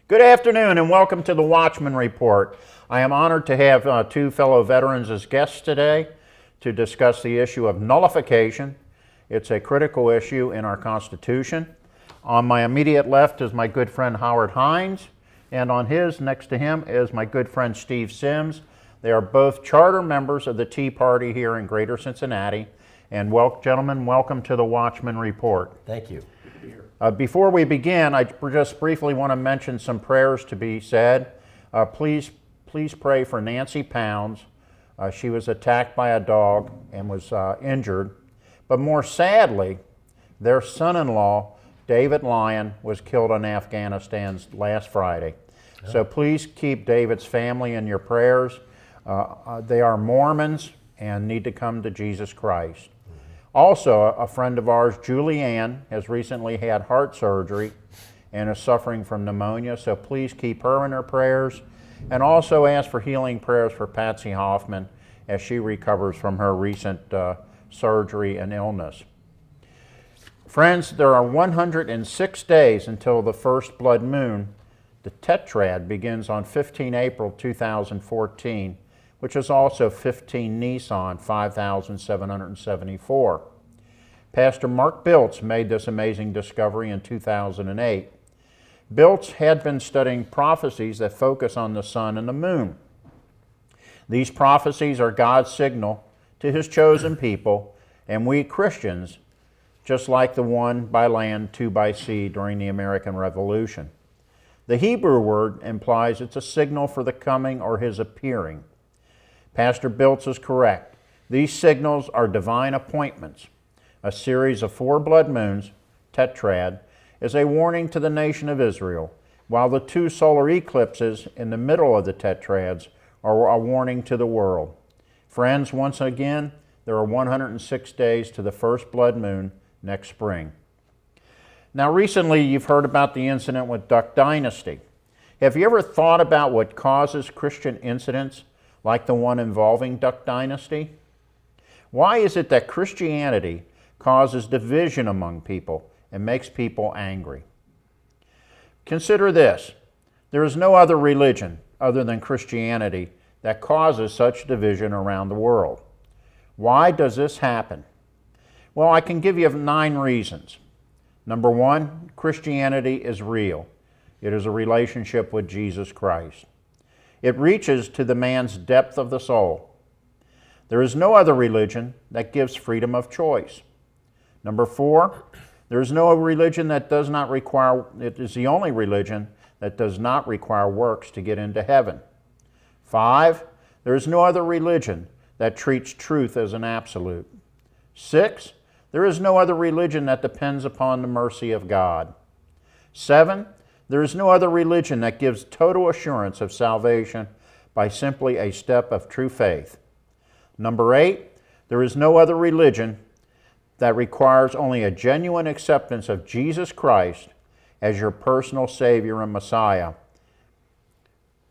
Good afternoon and welcome to the Watchman Report. I am honored to have two fellow veterans as guests today to discuss the issue of nullification. It's a critical issue in our Constitution. On my immediate left is my good friend Howard Hines, and on his next to him is my good friend Steve Sims. They are both charter members of the Tea Party here in Greater Cincinnati. And gentlemen, welcome to the Watchman Report. Thank you. Before we begin, I just briefly want to mention some prayers to be said. Please pray for Nancy Pounds. She was attacked by a dog and was injured. But more sadly, their son-in-law, David Lyon, was killed in Afghanistan last Friday. Oh. So please keep David's family in your prayers. They are Mormons and need to come to Jesus Christ. Also, a friend of ours, Julianne, has recently had heart surgery and is suffering from pneumonia, so please keep her in her prayers. And also ask for healing prayers for Patsy Hoffman as she recovers from her recent surgery and illness. Friends, there are 106 days until the first blood moon. The tetrad begins on 15 April 2014. Which is also 15 Nisan 5774. Pastor Mark Biltz made this amazing discovery in 2008. Biltz had been studying prophecies that focus on the sun and the moon. These prophecies are God's signal to his chosen people, and we Christians, just like the one by land, two by sea during the American Revolution. The Hebrew word implies it's a signal for the coming or his appearing. Pastor Biltz is correct. These signals are divine appointments. A series of 4 blood moons, tetrad, is a warning to the nation of Israel, while the 2 solar eclipses in the middle of the tetrads are a warning to the world. Friends, once again, there are 106 days to the first blood moon next spring. Now, recently you've heard about the incident with Duck Dynasty. Have you ever thought about what causes Christian incidents like the one involving Duck Dynasty? Why is it that Christianity causes division among people and makes people angry? Consider this. There is no other religion other than Christianity that causes such division around the world. Why does this happen? Well, I can give you 9 reasons. Number 1, Christianity is real. It is a relationship with Jesus Christ. It reaches to the man's depth of the soul. There is no other religion that gives freedom of choice. Number 4, there is no religion that does not require, it is the only religion that does not require works to get into heaven. 5, there is no other religion that treats truth as an absolute. 6, there is no other religion that depends upon the mercy of God. 7, there is no other religion that gives total assurance of salvation by simply a step of true faith. Number 8, there is no other religion that requires only a genuine acceptance of Jesus Christ as your personal Savior and Messiah,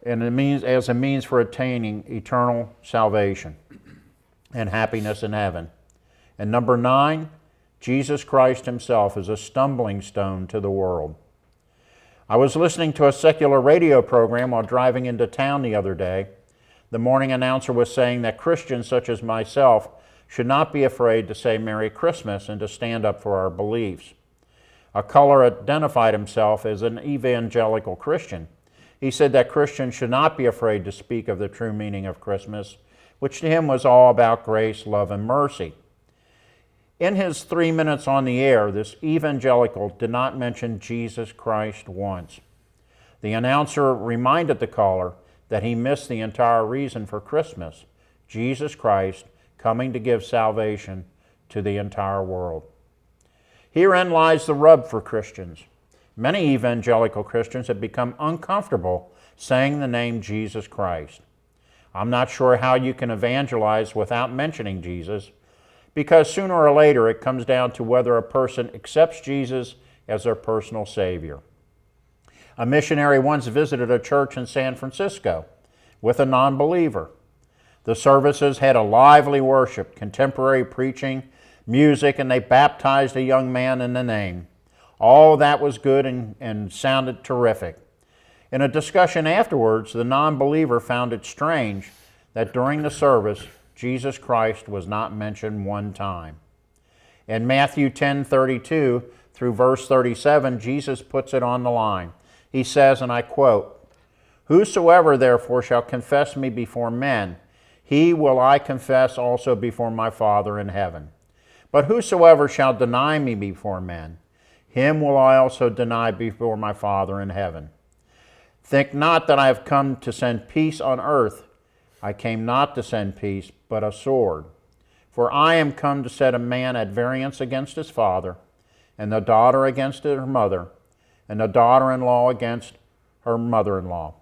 and as a means for attaining eternal salvation and happiness in heaven. And number 9, Jesus Christ himself is a stumbling stone to the world. I was listening to a secular radio program while driving into town the other day. The morning announcer was saying that Christians such as myself should not be afraid to say Merry Christmas and to stand up for our beliefs. A caller identified himself as an evangelical Christian. He said that Christians should not be afraid to speak of the true meaning of Christmas, which to him was all about grace, love, and mercy. In his 3 minutes on the air, this evangelical did not mention Jesus Christ once. The announcer reminded the caller that he missed the entire reason for Christmas, Jesus Christ coming to give salvation to the entire world. Herein lies the rub for Christians. Many evangelical Christians have become uncomfortable saying the name Jesus Christ. I'm not sure how you can evangelize without mentioning Jesus, because sooner or later it comes down to whether a person accepts Jesus as their personal Savior. A missionary once visited a church in San Francisco with a non-believer. The services had a lively worship, contemporary preaching, music, and they baptized a young man in the name. All that was good and sounded terrific. In a discussion afterwards, the non-believer found it strange that during the service, Jesus Christ was not mentioned one time. In Matthew 10:32 through verse 37, Jesus puts it on the line. He says, and I quote, "Whosoever therefore shall confess me before men, he will I confess also before my Father in heaven. But whosoever shall deny me before men, him will I also deny before my Father in heaven. Think not that I have come to send peace on earth. I came not to send peace, but a sword. For I am come to set a man at variance against his father, and the daughter against her mother, and the daughter-in-law against her mother-in-law.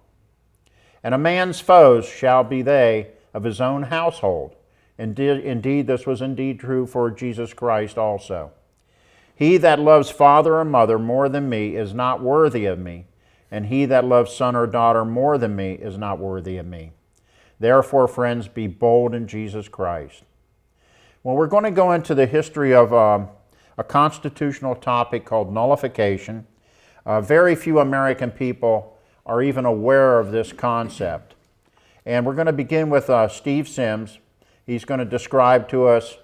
And a man's foes shall be they of his own household. Indeed, this was indeed true for Jesus Christ also. He that loves father or mother more than me is not worthy of me, and he that loves son or daughter more than me is not worthy of me. Therefore, friends, be bold in Jesus Christ." Well, we're going to go into the history of a constitutional topic called nullification. Very few American people are even aware of this concept. And we're going to begin with Steve Sims. He's going to describe to us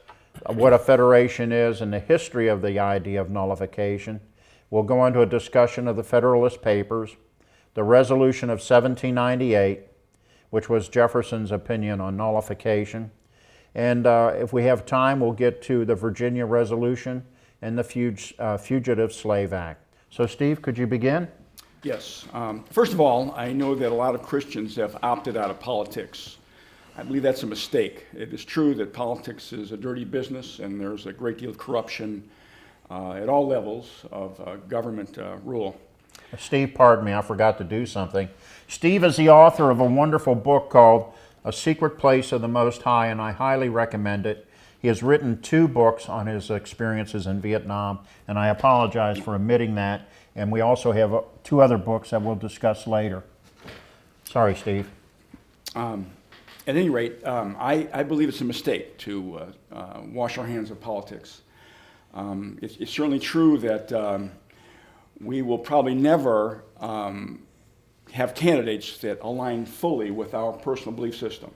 what a federation is and the history of the idea of nullification. We'll go into a discussion of the Federalist Papers, the Resolution of 1798, which was Jefferson's opinion on nullification. And if we have time, we'll get to the Virginia Resolution and the Fugitive Slave Act. So Steve, could you begin? Yes. First of all, I know that a lot of Christians have opted out of politics. I believe that's a mistake. It is true that politics is a dirty business and there's a great deal of corruption at all levels of government rule. Steve, pardon me, I forgot to do something. Steve is the author of a wonderful book called A Secret Place of the Most High, and I highly recommend it. He has written 2 books on his experiences in Vietnam, and I apologize for omitting that. And we also have 2 other books that we'll discuss later. Sorry, Steve. At any rate, I believe it's a mistake to wash our hands of politics. It's certainly true that we will probably never have candidates that align fully with our personal belief system.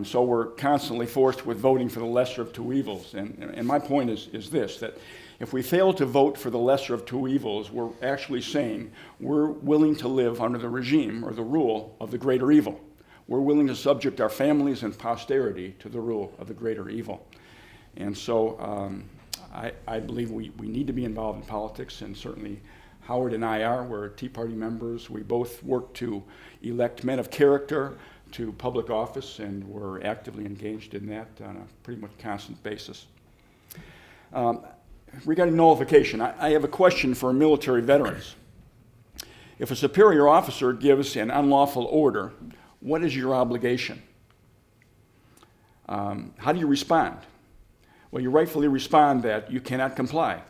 So we're constantly forced with voting for the lesser of 2 evils. And my point is this, that if we fail to vote for the lesser of 2 evils, we're actually saying we're willing to live under the regime or the rule of the greater evil. We're willing to subject our families and posterity to the rule of the greater evil. And so I believe we need to be involved in politics, and certainly Howard and I are. We're Tea Party members. We both work to elect men of character to public office, and we're actively engaged in that on a pretty much constant basis. Regarding nullification, I have a question for military veterans. If a superior officer gives an unlawful order, what is your obligation? How do you respond? Well, you rightfully respond that you cannot comply.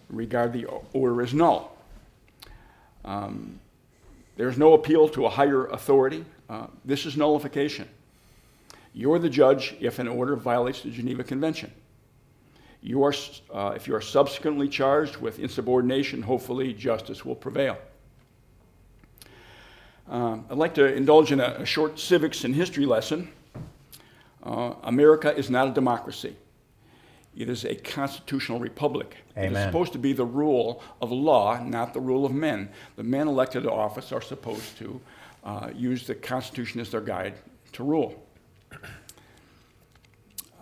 Regard the order as null. There's no appeal to a higher authority. This is nullification. You're the judge if an order violates the Geneva Convention. If you are subsequently charged with insubordination, hopefully justice will prevail. I'd like to indulge in a short civics and history lesson. America is not a democracy. It is a constitutional republic. Amen. It is supposed to be the rule of law, not the rule of men. The men elected to office are supposed to use the Constitution as their guide to rule.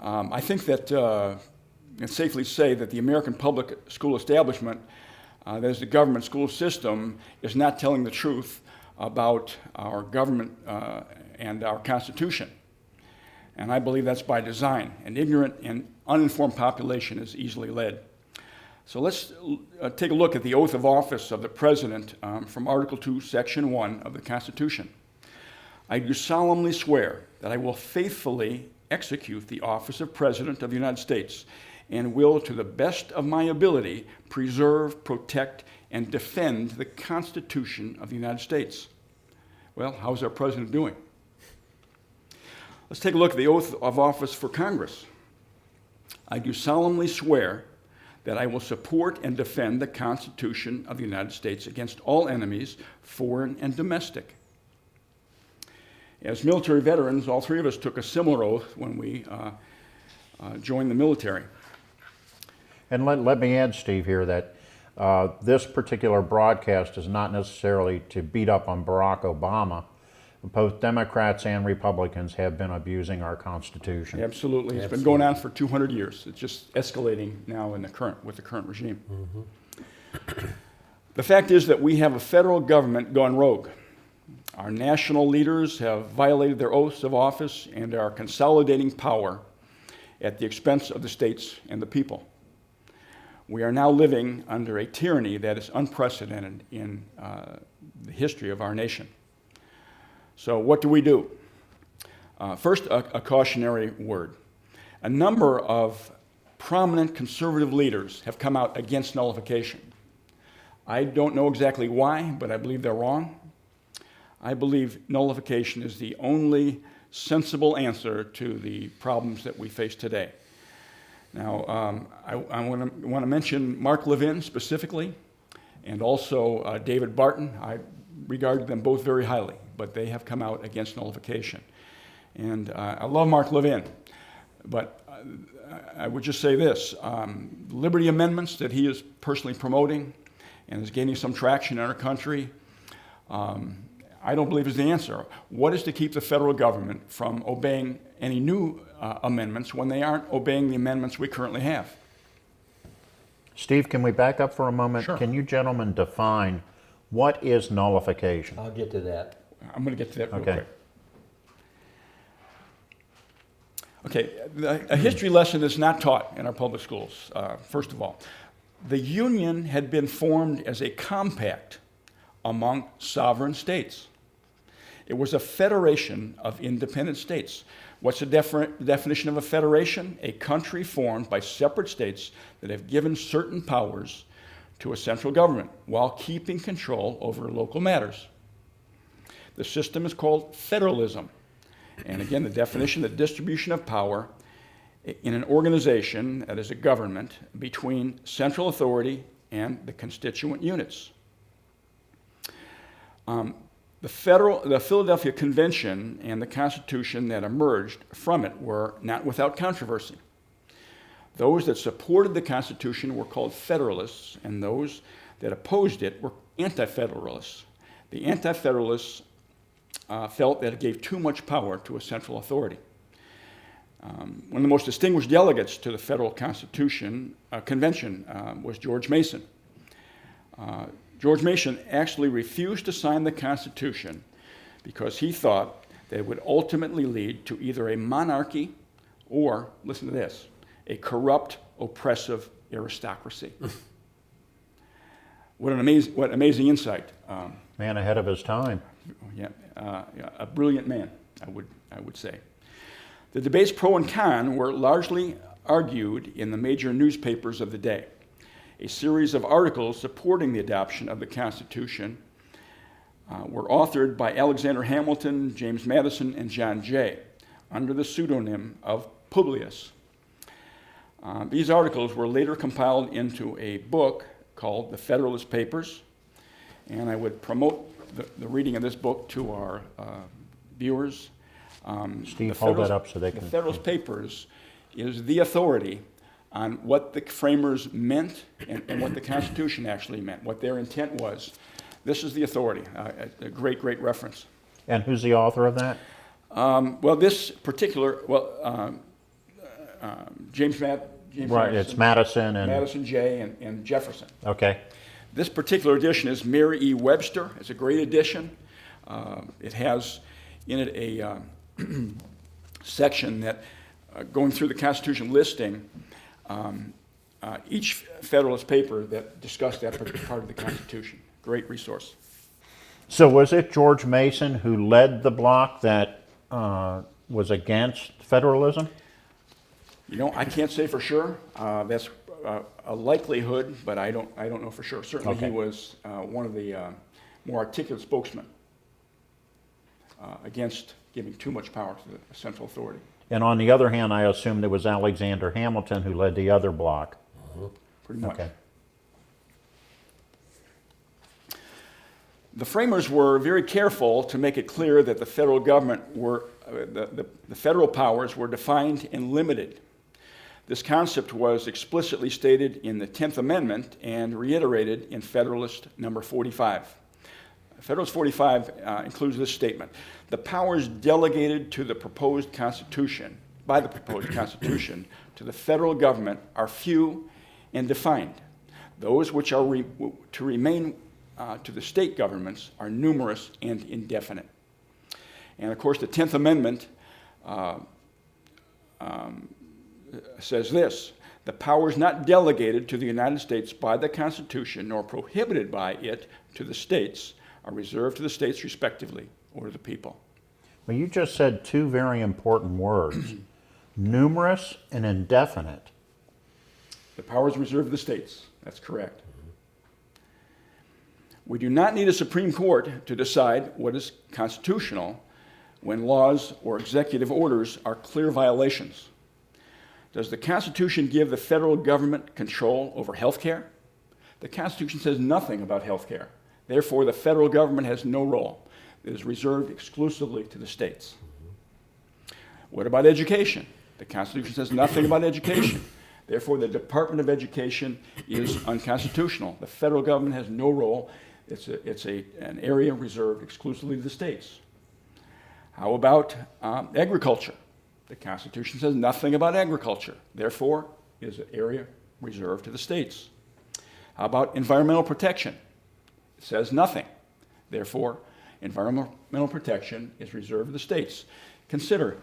I think that I can safely say that the American public school establishment, that is the government school system, is not telling the truth about our government and our Constitution. And I believe that's by design. An ignorant and uninformed population is easily led. So let's take a look at the oath of office of the President from Article 2, Section 1 of the Constitution. I do solemnly swear that I will faithfully execute the office of President of the United States and will, to the best of my ability, preserve, protect, and defend the Constitution of the United States. Well, how's our President doing? Let's take a look at the oath of office for Congress. I do solemnly swear that I will support and defend the Constitution of the United States against all enemies, foreign and domestic. As military veterans, all three of us took a similar oath when we joined the military. And let me add, Steve, here that this particular broadcast is not necessarily to beat up on Barack Obama. Both Democrats and Republicans have been abusing our Constitution. Absolutely. It's been going on for 200 years. It's just escalating now with the current regime. The fact is that we have a federal government gone rogue. Our national leaders have violated their oaths of office and are consolidating power at the expense of the states and the people. We are now living under a tyranny that is unprecedented in the history of our nation. So what do? First, a cautionary word. A number of prominent conservative leaders have come out against nullification. I don't know exactly why, but I believe they're wrong. I believe nullification is the only sensible answer to the problems that we face today. Now, I want to mention Mark Levin specifically, and also David Barton. I regard them both very highly, but they have come out against nullification. And I love Mark Levin, but I would just say this. Liberty amendments that he is personally promoting and is gaining some traction in our country, I don't believe is the answer. What is to keep the federal government from obeying any new amendments when they aren't obeying the amendments we currently have? Steve, can we back up for a moment? Sure. Can you gentlemen define what is nullification? I'll get to that. I'm going to get to that real Okay. quick. Okay, a history lesson is not taught in our public schools, first of all. The Union had been formed as a compact among sovereign states. It was a federation of independent states. What's the definition of a federation? A country formed by separate states that have given certain powers to a central government while keeping control over local matters. The system is called federalism. And again, the definition, the distribution of power in an organization that is a government between central authority and the constituent units. The Philadelphia Convention and the Constitution that emerged from it were not without controversy. Those that supported the Constitution were called Federalists, and those that opposed it were Anti-Federalists. The Anti-Federalists felt that it gave too much power to a central authority. One of the most distinguished delegates to the Federal Constitution Convention was George Mason. George Mason actually refused to sign the Constitution because he thought that it would ultimately lead to either a monarchy or, listen to this, a corrupt, oppressive aristocracy. What amazing insight. Man ahead of his time. Yeah, a brilliant man, I would say. The debates pro and con were largely argued in the major newspapers of the day. A series of articles supporting the adoption of the Constitution were authored by Alexander Hamilton, James Madison, and John Jay under the pseudonym of Publius. These articles were later compiled into a book called The Federalist Papers, and I would promote the reading of this book to our viewers. Steve, hold that up so they can. The Federalist Papers is the authority on what the framers meant and what the Constitution actually meant, what their intent was. This is the authority, a great, great reference. And who's the author of that? This particular, James Right, Madison, it's Madison and... Madison, Jay, and Jefferson. Okay. This particular edition is Mary E. Webster. It's a great edition. It has in it a section that, going through the Constitution listing, each Federalist paper that discussed that part of the Constitution. Great resource. So was it George Mason who led the bloc that was against federalism? You know, I can't say for sure. That's a likelihood, but I don't know for sure. Certainly, Okay. He was one of the more articulate spokesmen against giving too much power to the central authority. And on the other hand, I assumed it was Alexander Hamilton who led the other bloc. pretty much. Okay. The framers were very careful to make it clear that the federal government the federal powers were defined and limited. This concept was explicitly stated in the 10th Amendment and reiterated in Federalist number 45. Federalist 45 includes this statement: the powers delegated to the proposed Constitution, by the proposed Constitution, to the federal government are few and defined. Those which are to remain to the state governments are numerous and indefinite. And of course, the 10th Amendment says this: the powers not delegated to the United States by the Constitution nor prohibited by it to the states are reserved to the states respectively, or to the people. Well, you just said two very important words, numerous and indefinite. The powers reserved to the states. That's correct. We do not need a Supreme Court to decide what is constitutional when laws or executive orders are clear violations. Does the Constitution give the federal government control over health care? The Constitution says nothing about health care. Therefore, the federal government has no role. It is reserved exclusively to the states. What about education? The Constitution says nothing about education. Therefore, the Department of Education is unconstitutional. The federal government has no role. It's an area reserved exclusively to the states. How about agriculture? The Constitution says nothing about agriculture. Therefore, it is an area reserved to the states. How about environmental protection? It says nothing. Therefore, environmental protection is reserved to the states. Consider,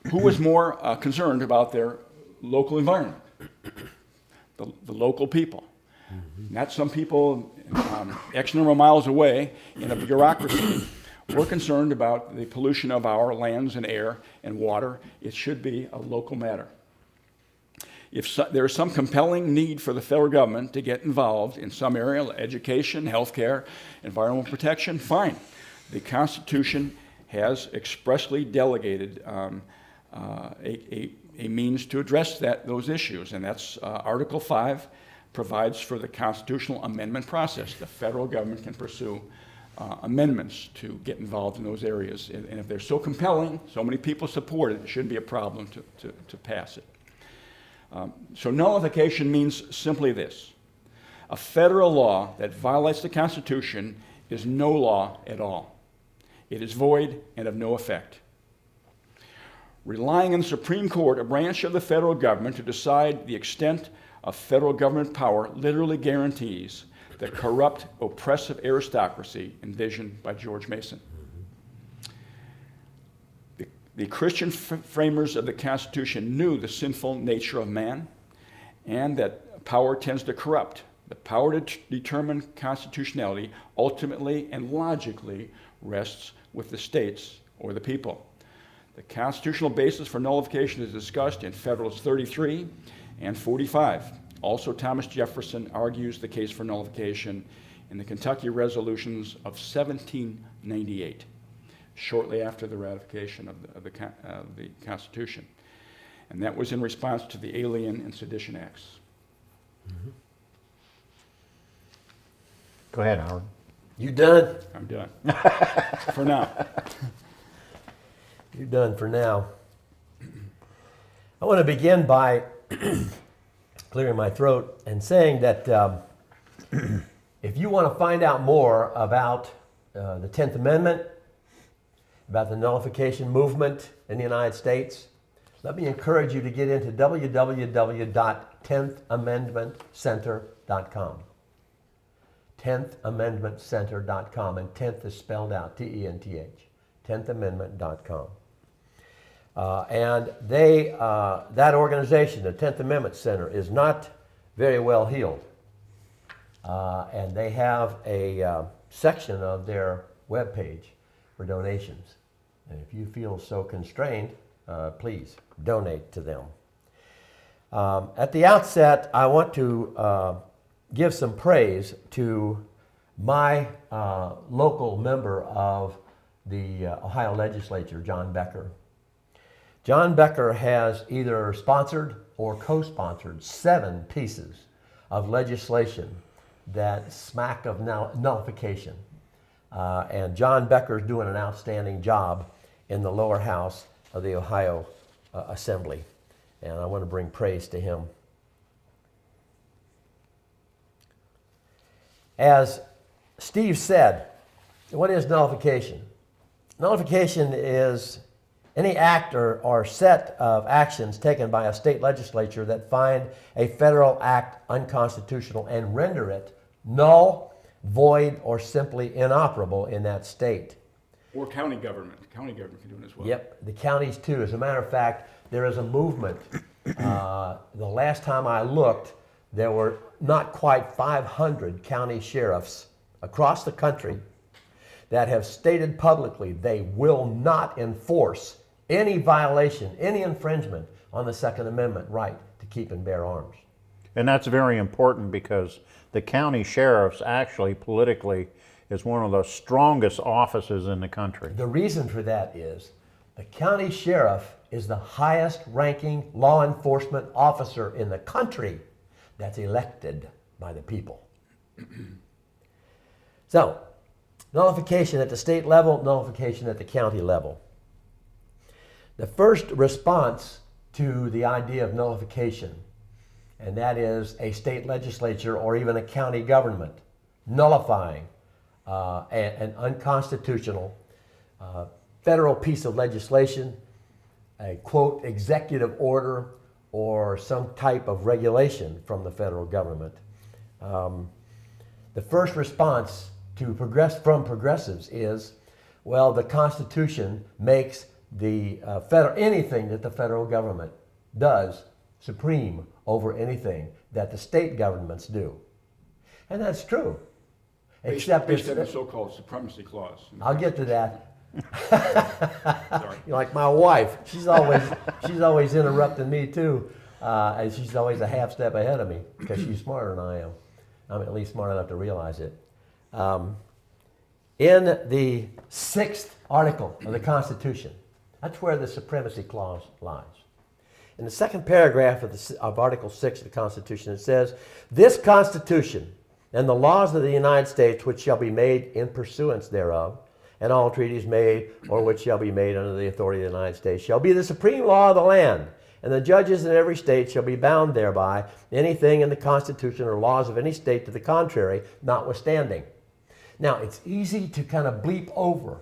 who was more concerned about their local environment? The local people. Not some people X number of miles away in a bureaucracy. We're concerned about the pollution of our lands and air and water. It should be a local matter. If there is some compelling need for the federal government to get involved in some area, education, healthcare, environmental protection, fine. The Constitution has expressly delegated a means to address those issues, and that's Article 5 provides for the constitutional amendment process. The federal government can pursue amendments to get involved in those areas, and if they're so compelling, so many people support it, it shouldn't be a problem to pass it. So nullification means simply this: a federal law that violates the Constitution is no law at all. It is void and of no effect. Relying on the Supreme Court, a branch of the federal government, to decide the extent of federal government power literally guarantees the corrupt, oppressive aristocracy envisioned by George Mason. The Christian framers of the Constitution knew the sinful nature of man and that power tends to corrupt. The power to determine constitutionality ultimately and logically rests with the states or the people. The constitutional basis for nullification is discussed in Federalist 33 and 45. Also, Thomas Jefferson argues the case for nullification in the Kentucky Resolutions of 1798, shortly after the ratification of the Constitution. And that was in response to the Alien and Sedition Acts. Mm-hmm. Go ahead, Howard. You done? I'm done. For now. You're done for now. I want to begin by clearing my throat and saying that if you want to find out more about the 10th Amendment, about the nullification movement in the United States, let me encourage you to get into www.10thamendmentcenter.com. 10thamendmentcenter.com, and 10th is spelled out, T-E-N-T-H, 10thamendment.com. And that organization, the 10th Amendment Center, is not very well heeled. And they have a section of their webpage for donations. And if you feel so constrained, please donate to them. At the outset, I want to give some praise to my local member of the Ohio legislature, John Becker. John Becker has either sponsored or co-sponsored 7 pieces of legislation that smack of nullification. And John Becker's doing an outstanding job in the lower house of the Ohio Assembly. And I want to bring praise to him. As Steve said, what is nullification? Nullification is any act or set of actions taken by a state legislature that find a federal act unconstitutional and render it null, void, or simply inoperable in that state. Or county government. County government can do it as well. Yep, the counties too. As a matter of fact, there is a movement. The last time I looked, there were not quite 500 county sheriffs across the country that have stated publicly they will not enforce any violation, any infringement on the Second Amendment right to keep and bear arms. And that's very important because the county sheriffs actually politically is one of the strongest offices in the country. The reason for that is the county sheriff is the highest ranking law enforcement officer in the country that's elected by the people. So, nullification at the state level, nullification at the county level. The first response to the idea of nullification, and that is a state legislature or even a county government nullifying an unconstitutional federal piece of legislation, a quote executive order, or some type of regulation from the federal government. The first response to progressives is, well, the Constitution makes the anything that the federal government does supreme over anything that the state governments do. And that's true. Except based on the it's, so-called supremacy clause. I'll get to that. Sorry. You're like my wife. She's always interrupting me too, and she's always a half step ahead of me because she's smarter than I am. I'm at least smart enough to realize it. In the 6th article of the Constitution, that's where the supremacy clause lies. In the second paragraph of Article 6 of the Constitution, it says, "This Constitution and the laws of the United States which shall be made in pursuance thereof, and all treaties made or which shall be made under the authority of the United States, shall be the supreme law of the land, and the judges in every state shall be bound thereby, anything in the Constitution or laws of any state to the contrary, notwithstanding." Now, it's easy to kind of bleep over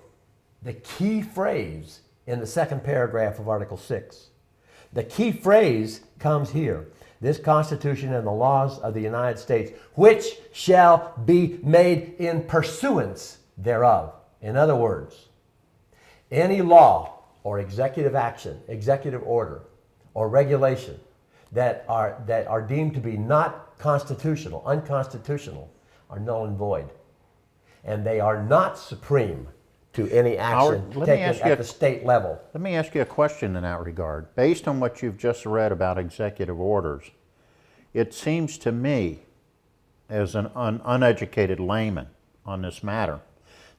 the key phrase in the second paragraph of Article 6. The key phrase comes here. This Constitution and the laws of the United States, which shall be made in pursuance thereof. In other words, any law or executive action, executive order, or regulation that are deemed to be not constitutional, unconstitutional, are null and void. And they are not supreme to any action taken at the state level. Let me ask you a question in that regard. Based on what you've just read about executive orders, it seems to me, as an uneducated layman on this matter,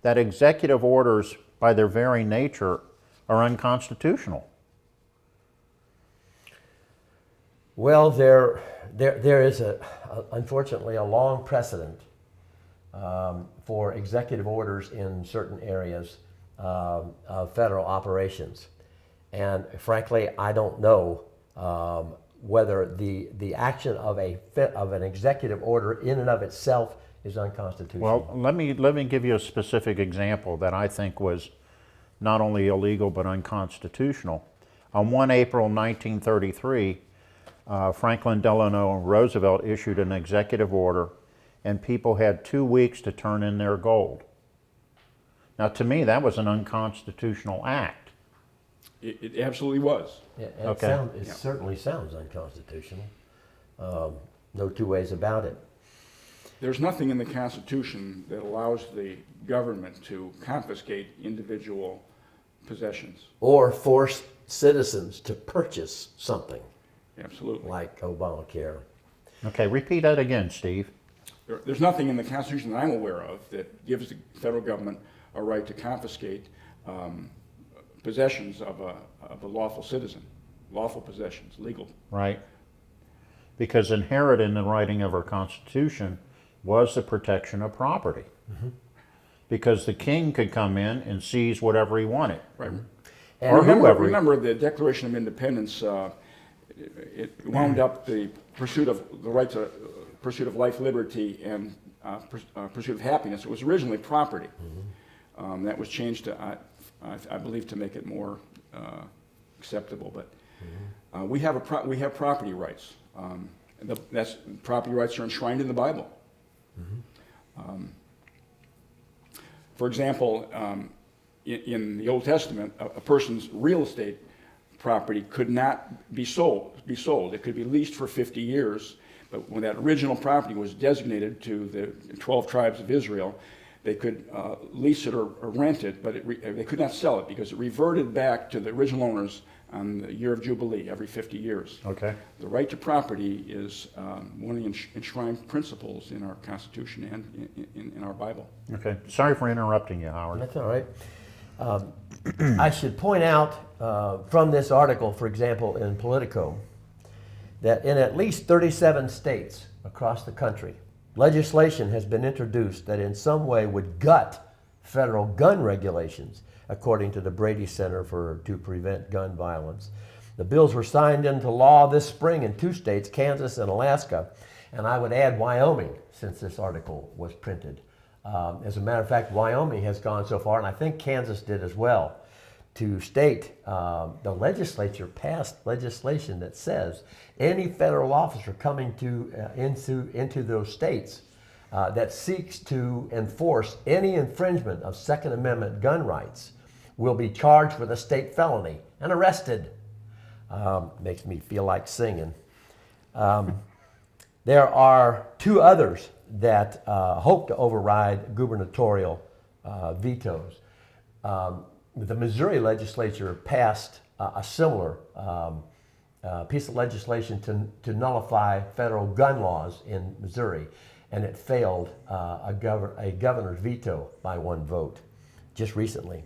that executive orders, by their very nature, are unconstitutional. Well, there is unfortunately a long precedent for executive orders in certain areas of federal operations, and frankly, I don't know whether the action of an executive order in and of itself is unconstitutional. Well, let me give you a specific example that I think was not only illegal but unconstitutional. On 1 April 1933, Franklin Delano Roosevelt issued an executive order, and people had 2 weeks to turn in their gold. Now, to me, that was an unconstitutional act. It absolutely was. It certainly sounds unconstitutional. No two ways about it. There's nothing in the Constitution that allows the government to confiscate individual possessions. Or force citizens to purchase something. Absolutely. Like Obamacare. Okay, repeat that again, Steve. There's nothing in the Constitution that I'm aware of that gives the federal government a right to confiscate possessions of a lawful citizen, lawful possessions, legal. Right. because inherent in the writing of our Constitution was the protection of property. Because the king could come in and seize whatever he wanted. Right. Or And whoever. remember the Declaration of Independence, it wound up the pursuit of the right to pursuit of life, liberty, and pursuit of happiness. It was originally property. That was changed to, I believe, to make it more acceptable. But we have property rights. That's property rights are enshrined in the Bible. For example, in the Old Testament, a person's real estate property could not be sold. It could be leased for 50 years, but when that original property was designated to the 12 tribes of Israel, they could lease it or rent it, but they could not sell it because it reverted back to the original owners on the year of Jubilee every 50 years. Okay. The right to property is one of the enshrined principles in our Constitution and in our Bible. Okay. Sorry for interrupting you, Howard. That's all right. I should point out from this article, for example, in Politico, that in at least 37 states across the country, legislation has been introduced that in some way would gut federal gun regulations, according to the Brady Center to Prevent Gun Violence. The bills were signed into law this spring in 2 states, Kansas and Alaska, and I would add Wyoming, since this article was printed. As a matter of fact, Wyoming has gone so far, and I think Kansas did as well, to state the legislature passed legislation that says any federal officer coming into those states that seeks to enforce any infringement of Second Amendment gun rights will be charged with a state felony and arrested. Makes me feel like singing. There are 2 others that hope to override gubernatorial vetoes. The Missouri legislature passed a similar piece of legislation to nullify federal gun laws in Missouri, and it failed a governor's veto by 1 vote just recently.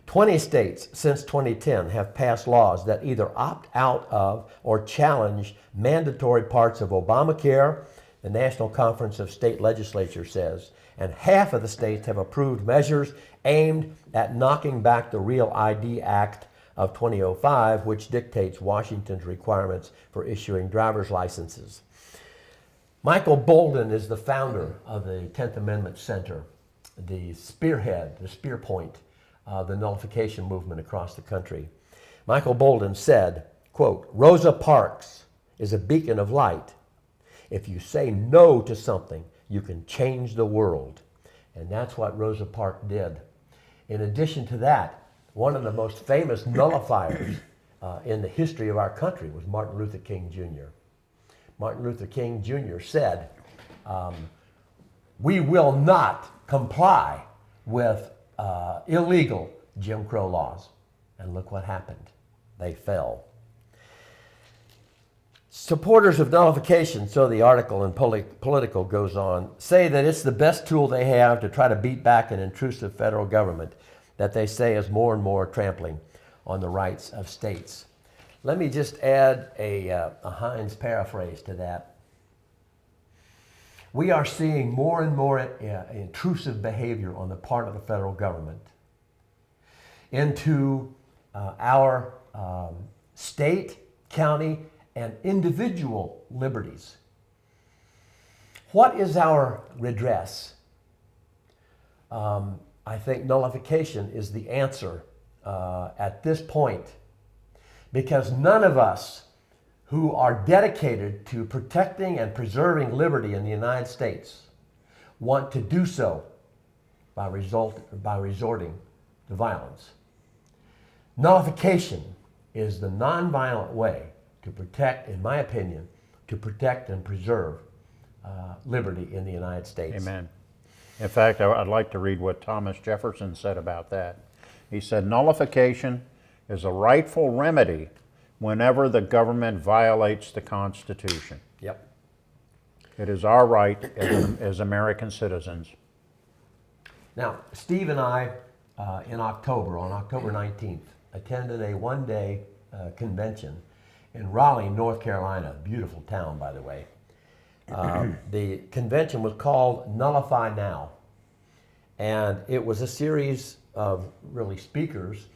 20 states since 2010 have passed laws that either opt out of or challenge mandatory parts of Obamacare, the National Conference of State Legislatures says, and half of the states have approved measures aimed at knocking back the Real ID Act of 2005, which dictates Washington's requirements for issuing driver's licenses. Michael Bolden is the founder of the 10th Amendment Center, the spearhead, the spear point of the nullification movement across the country. Michael Bolden said, quote, "Rosa Parks is a beacon of light. If you say no to something, you can change the world." And that's what Rosa Parks did. In addition to that, one of the most famous nullifiers in the history of our country was Martin Luther King Jr. Martin Luther King Jr. said, "We will not comply with illegal Jim Crow laws." And look what happened. They fell. Supporters of nullification, so the article in Politico goes on, say that it's the best tool they have to try to beat back an intrusive federal government that they say is more and more trampling on the rights of states. Let me just add a Heinz paraphrase to that. We are seeing more and more intrusive behavior on the part of the federal government into our state, county, and individual liberties. What is our redress? I think nullification is the answer at this point, because none of us who are dedicated to protecting and preserving liberty in the United States want to do so by resorting to violence. Nullification is the nonviolent way to protect, in my opinion, to protect and preserve liberty in the United States. Amen. In fact, I'd like to read what Thomas Jefferson said about that. He said, "Nullification is a rightful remedy whenever the government violates the Constitution. Yep. It is our right as American citizens." Now, Steve and I, on October 19th, attended a one-day convention in Raleigh, North Carolina. Beautiful town, by the way. The convention was called Nullify Now. And it was a series of really speakers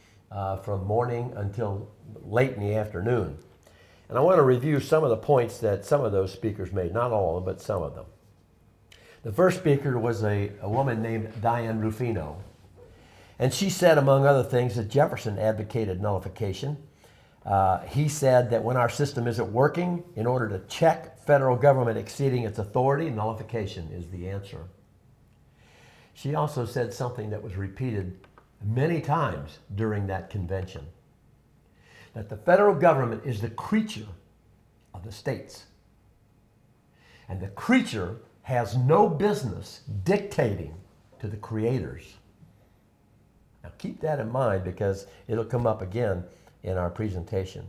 from morning until late in the afternoon. And I want to review some of the points that some of those speakers made, not all of them, but some of them. The first speaker was a woman named Diane Rufino. And she said, among other things, that Jefferson advocated nullification. He said that when our system isn't working, in order to check federal government exceeding its authority, nullification is the answer. She also said something that was repeated many times during that convention, that the federal government is the creature of the states. And the creature has no business dictating to the creators. Now keep that in mind because it'll come up again in our presentation.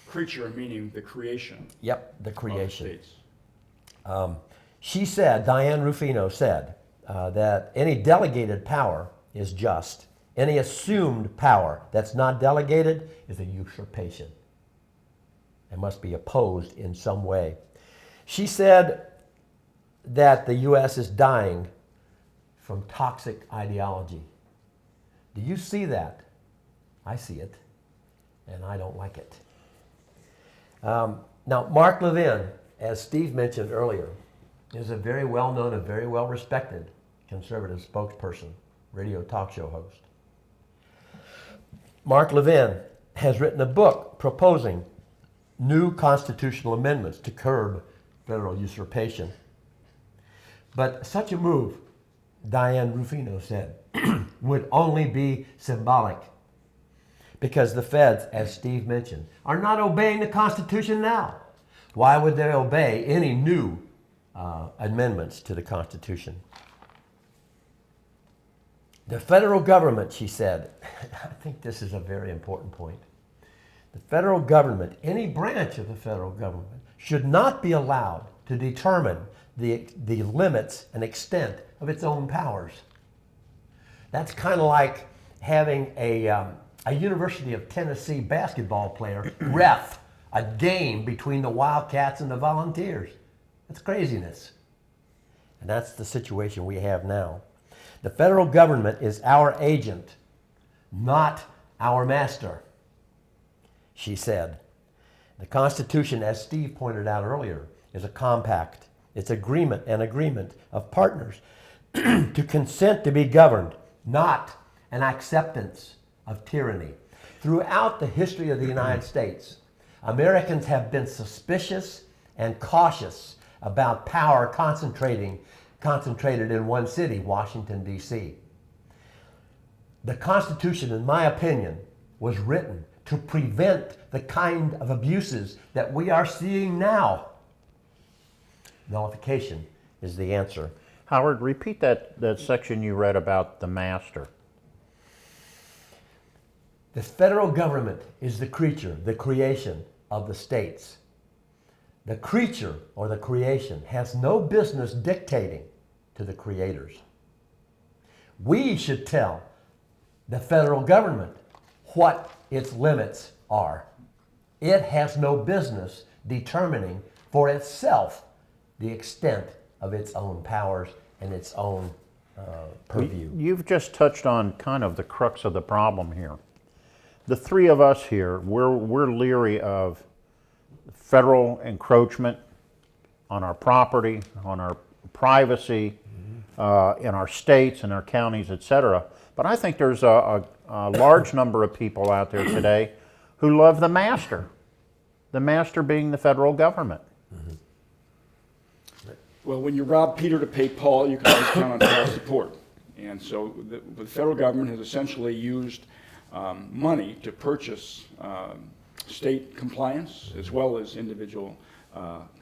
Creature meaning the creation. Yep, the creation. Of the states. She said, Diane Rufino said, that any delegated power is just. Any assumed power that's not delegated is a usurpation and must be opposed in some way. She said that the U.S. is dying from toxic ideology. Do you see that? I see it, and I don't like it. Now, Mark Levin, as Steve mentioned earlier, is a very well-known and very well-respected conservative spokesperson, radio talk show host. Mark Levin has written a book proposing new constitutional amendments to curb federal usurpation. But such a move, Diane Rufino said, would only be symbolic because the feds, as Steve mentioned, are not obeying the Constitution now. Why would they obey any new amendments to the Constitution? The federal government, she said, I think this is a very important point. The federal government, any branch of the federal government, should not be allowed to determine the limits and extent of its own powers. That's kind of like having a University of Tennessee basketball player ref a game between the Wildcats and the Volunteers. That's craziness. And that's the situation we have now. The federal government is our agent, not our master, she said. The Constitution, as Steve pointed out earlier, is a compact. It's an agreement of partners to consent to be governed, not an acceptance of tyranny. Throughout the history of the United States, Americans have been suspicious and cautious about power concentrated in one city, Washington, D.C. The Constitution, in my opinion, was written to prevent the kind of abuses that we are seeing now. Nullification is the answer. Howard, repeat that section you read about the master. The federal government is the creature, the creation of the states. The creature or the creation has no business dictating to the creators. We should tell the federal government what its limits are. It has no business determining for itself the extent of its own powers and its own purview. You've just touched on kind of the crux of the problem here. The three of us here, we're leery of federal encroachment on our property, on our privacy, in our states and our counties, etc. But I think there's a large number of people out there today who love the master being the federal government. Mm-hmm. Well, when you rob Peter to pay Paul, you can always count on Paul's support. And so the federal government has essentially used money to purchase state compliance as well as individual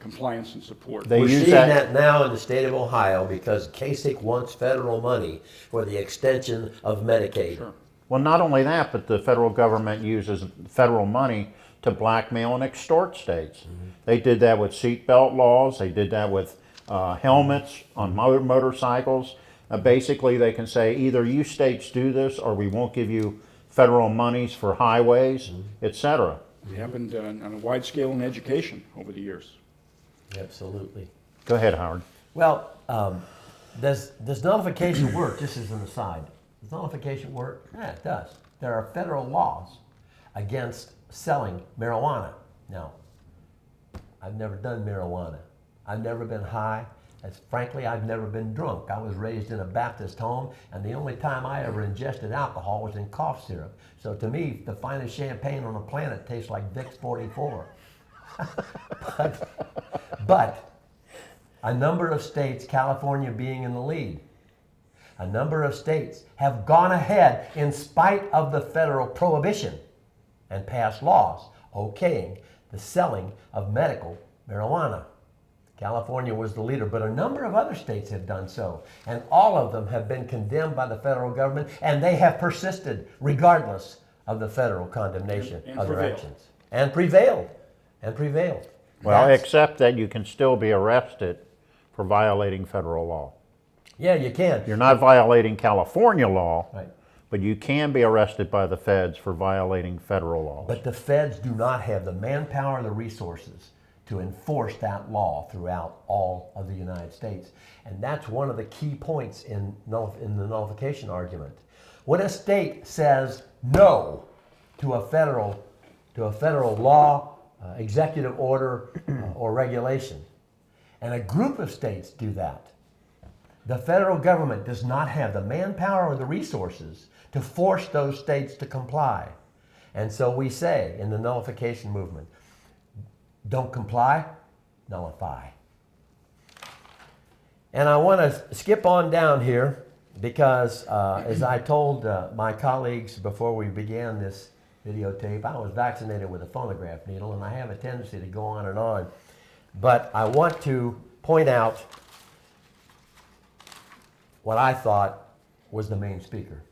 compliance and support. We're seeing that now in the state of Ohio because Kasich wants federal money for the extension of Medicaid. Sure. Well, not only that, but the federal government uses federal money to blackmail and extort states. Mm-hmm. They did that with seatbelt laws. They did that with helmets on motorcycles. Basically, they can say either you states do this or we won't give you federal monies for highways, etc. It happened on a wide scale in education over the years. Absolutely. Go ahead, Howard. Well, does nullification work, just as an aside? Does nullification work? Yeah, it does. There are federal laws against selling marijuana. Now, I've never done marijuana. I've never been high. Frankly, I've never been drunk. I was raised in a Baptist home, and the only time I ever ingested alcohol was in cough syrup. So to me, the finest champagne on the planet tastes like Vicks 44. but a number of states, California being in the lead, a number of states have gone ahead in spite of the federal prohibition and passed laws okaying the selling of medical marijuana. California was the leader, but a number of other states have done so. And all of them have been condemned by the federal government, and they have persisted regardless of the federal condemnation And of their prevailed. actions. And prevailed. And prevailed. Well, That's- except that you can still be arrested for violating federal law. yeah, you can. You're not violating California law, Right. but you can be arrested by the feds for violating federal laws. But the feds do not have the manpower or the resources to enforce that law throughout all of the United States. And that's one of the key points in the nullification argument. When a state says no to a federal law, executive order, or regulation, and a group of states do that, the federal government does not have the manpower or the resources to force those states to comply. And so we say in the nullification movement, don't comply, nullify. And I want to skip on down here because as I told my colleagues before we began this videotape, I was vaccinated with a phonograph needle, and I have a tendency to go on and on. But I want to point out what I thought was the main speaker.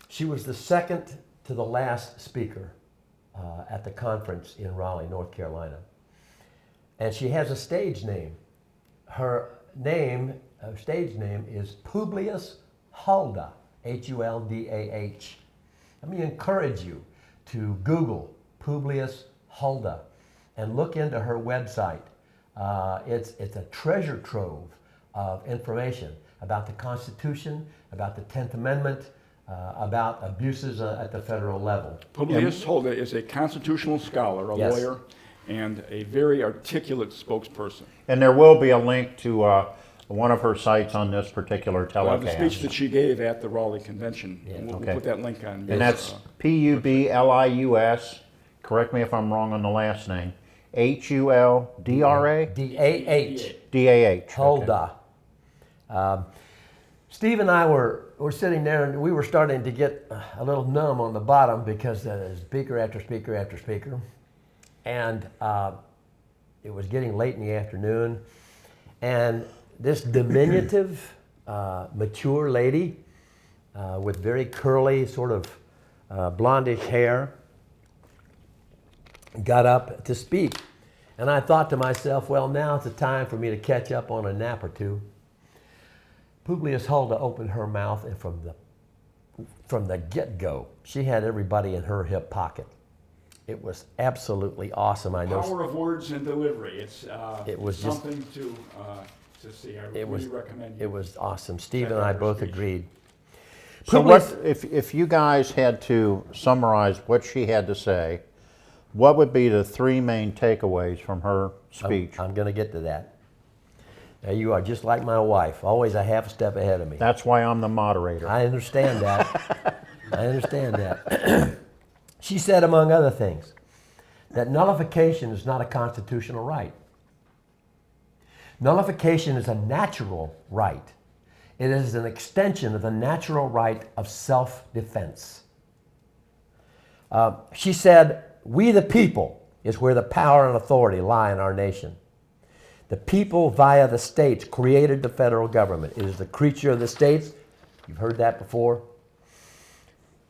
She was the second to the last speaker at the conference in Raleigh, North Carolina. And she has a stage name. Her stage name is Publius Huldah, Huldah. Let me encourage you to Google Publius Huldah and look into her website. It's a treasure trove of information about the Constitution, about the 10th Amendment, about abuses at the federal level. Publius Huldah is a constitutional scholar, a Yes. lawyer, and a very articulate spokesperson. And there will be a link to one of her sites on this particular The telecast. speech that she gave at the Raleigh Convention, Yeah. we'll Okay. put that link on. And that's Publilius, correct me if I'm wrong on the last name, Huldra? D-A-H. D-A-H. Huldah. Steve and I were sitting there, and we were starting to get a little numb on the bottom because speaker after speaker after speaker. And it was getting late in the afternoon. And this diminutive, mature lady with very curly, sort of blondish hair got up to speak. And I thought to myself, well, now's the time for me to catch up on a nap or two. Publius Huldah opened her mouth, and from the get-go, she had everybody in her hip pocket. It was absolutely awesome. I know. Power of words and delivery. It's It was just- something to see. I It was. really recommend It you. was awesome. Steve Check and I out her both speech. agreed. So Publius- what, if you guys had to summarize what she had to say, what would be the three main takeaways from her speech? I'm going to get to that. Now, you are just like my wife, always a half step ahead of me. That's why I'm the moderator. I understand that. I understand that. She said, among other things, that nullification is not a constitutional right. Nullification is a natural right. It is an extension of the natural right of self-defense. She said, we the people is where the power and authority lie in our nation. The people via the states created the federal government. It is the creature of the states. You've heard that before.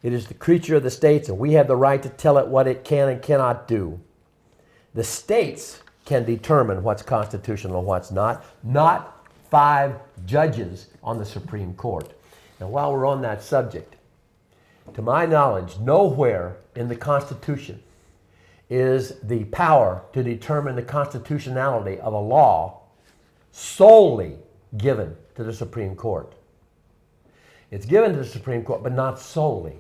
It is the creature of the states, and we have the right to tell it what it can and cannot do. The states can determine what's constitutional and what's not 5 judges on the Supreme Court. And while we're on that subject, To my knowledge, nowhere in the Constitution is the power to determine the constitutionality of a law solely given to the Supreme Court. It's given to the Supreme Court, but not solely.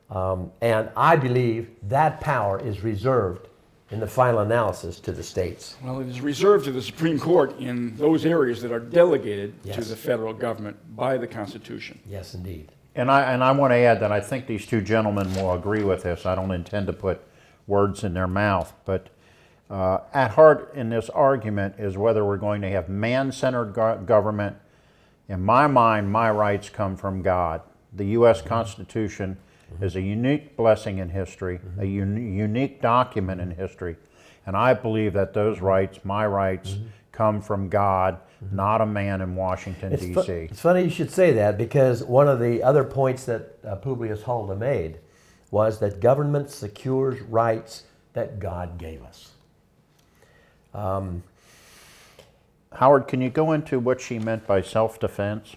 And I believe that power is reserved in the final analysis to the states. Well, it is reserved to the Supreme Court in those areas that are delegated to Yes. the federal government by the Constitution. Yes, indeed. And I want to add that I think these two gentlemen will agree with this. I don't intend to put words in their mouth, but at heart in this argument is whether we're going to have man-centered government. In my mind, my rights come from God. The U.S. Constitution is a unique blessing in history, a unique document in history, and I believe that those rights, my rights, come from God, not a man in Washington, D.C. It's funny you should say that, because one of the other points that Publius Hulda made was that government secures rights that God gave us. Howard, can you go into what she meant by self-defense?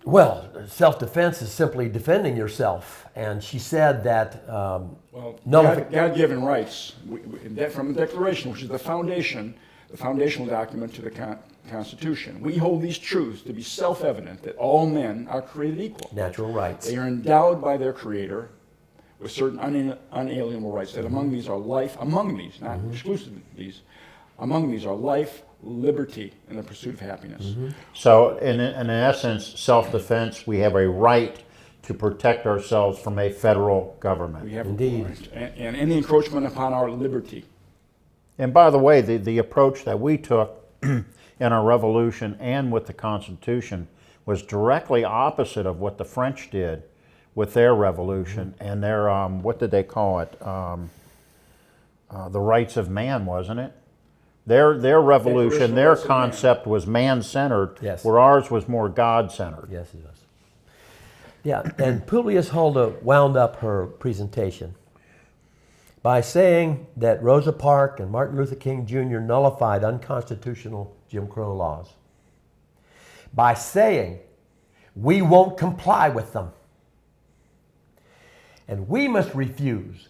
Well, self-defense is simply defending yourself. And she said that Well, nullification. God-given rights from the Declaration, which is the foundational document to the Constitution. We hold these truths to be self-evident that all men are created equal. Natural rights. They are endowed by their Creator with certain unalienable rights. That among these are life, not exclusively these, among these are life, liberty, and the pursuit of happiness. So in essence, self-defense, we have a right to protect ourselves from a federal government. We have Indeed. and any encroachment upon our liberty. And by the way, the approach that we took in our revolution and with the Constitution was directly opposite of what the French did with their revolution and their, what did they call it? The rights of man, wasn't it? Their revolution, their concept was man-centered, Yes. where ours was more God-centered. Yes, it was. Yeah, and Publius Hulda wound up her presentation by saying that Rosa Parks and Martin Luther King Jr. nullified unconstitutional Jim Crow laws. By saying, we won't comply with them. And we must refuse,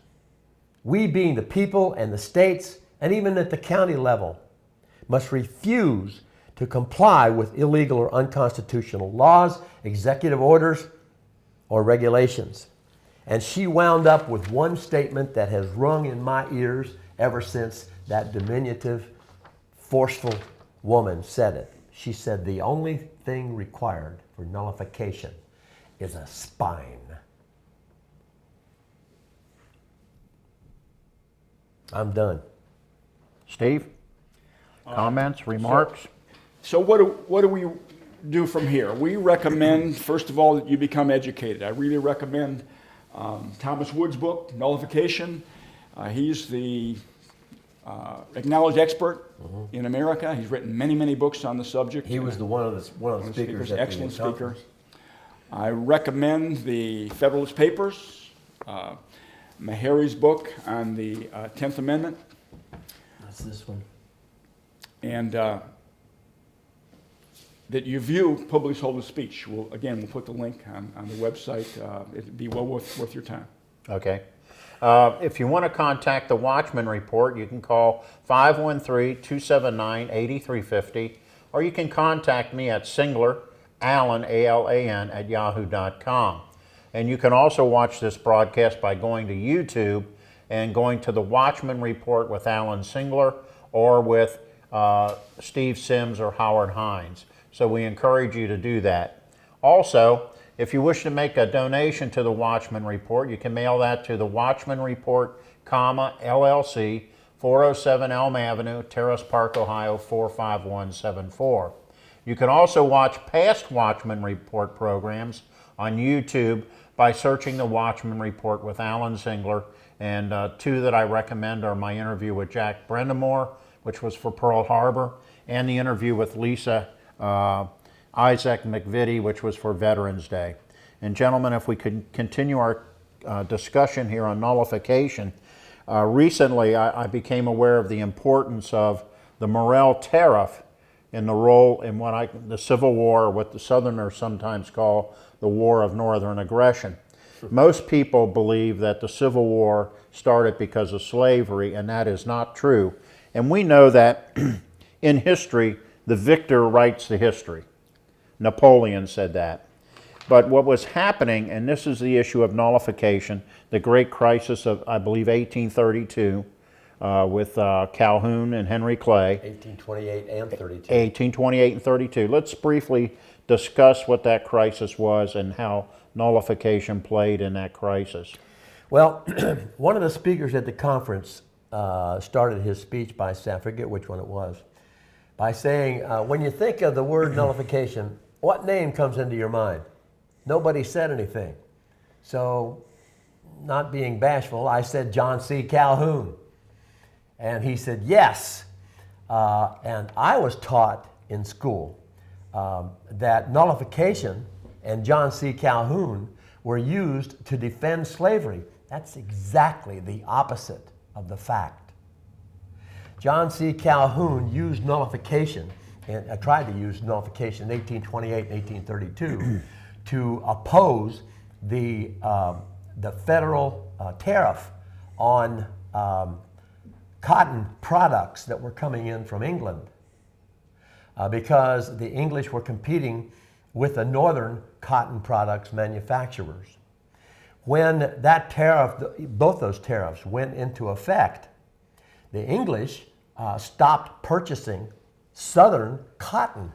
we being the people and the states, and even at the county level, must refuse to comply with illegal or unconstitutional laws, executive orders, or regulations. And she wound up with one statement that has rung in my ears ever since that diminutive, forceful woman said it. She said, the only thing required for nullification is a spine. I'm done. Steve, comments, remarks? So what do we do from here? We recommend, first of all, that you become educated. I really recommend Thomas Wood's book, Nullification. He's the acknowledged expert in America. He's written many, many books on the subject. He was one of the speakers at the excellent speaker. conference. I recommend the Federalist Papers, Meharry's book on the 10th Amendment, That's this one. and that you view Publius Hulda's speech. We'll put the link on the website. It'd be well worth your time. Okay. If you want to contact the Watchman Report, you can call 513-279-8350, or you can contact me at Singler, Alan, A-L-A-N, at yahoo.com. And you can also watch this broadcast by going to YouTube and going to the Watchman Report with Alan Singler or with Steve Sims or Howard Hines. So we encourage you to do that. Also, if you wish to make a donation to the Watchman Report, you can mail that to the Watchman Report, LLC, 407 Elm Avenue, Terrace Park, Ohio, 45174. You can also watch past Watchman Report programs on YouTube by searching the Watchman Report with Alan Singler. And two that I recommend are my interview with Jack Brendamore, which was for Pearl Harbor, and the interview with Lisa Isaac McVitie, which was for Veterans Day. And gentlemen, if we could continue our discussion here on nullification, recently I became aware of the importance of the Morrell tariff in the role in the Civil War, or what the Southerners sometimes call the War of Northern Aggression. Most people believe that the Civil War started because of slavery, and that is not true. And we know that in history, the victor writes the history. Napoleon said that. But what was happening, and this is the issue of nullification, the great crisis of, I believe, 1832, with Calhoun and Henry Clay. 1828 and 32. 1828 and 32. Let's briefly discuss what that crisis was and how nullification played in that crisis. Well, one of the speakers at the conference started his speech by saying, I forget which one it was, by saying, when you think of the word nullification, what name comes into your mind? Nobody said anything. So, not being bashful, I said John C. Calhoun. And he said, yes. And I was taught in school that nullification and John C. Calhoun were used to defend slavery. That's exactly the opposite of the fact. John C. Calhoun used nullification, and tried to use nullification in 1828 and 1832 to oppose the federal tariff on cotton products that were coming in from England because the English were competing with the northern cotton products manufacturers. When that tariff, both those tariffs went into effect, the English stopped purchasing southern cotton,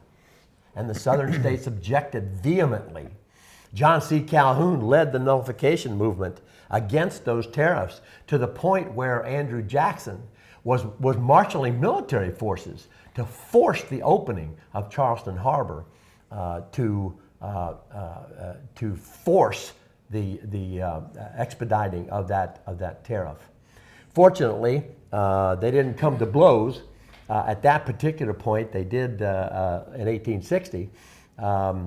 and the southern states objected vehemently. John C. Calhoun led the nullification movement against those tariffs to the point where Andrew Jackson was marshaling military forces to force the opening of Charleston Harbor to force the expediting of that tariff. Fortunately, they didn't come to blows. At that particular point, they did in 1860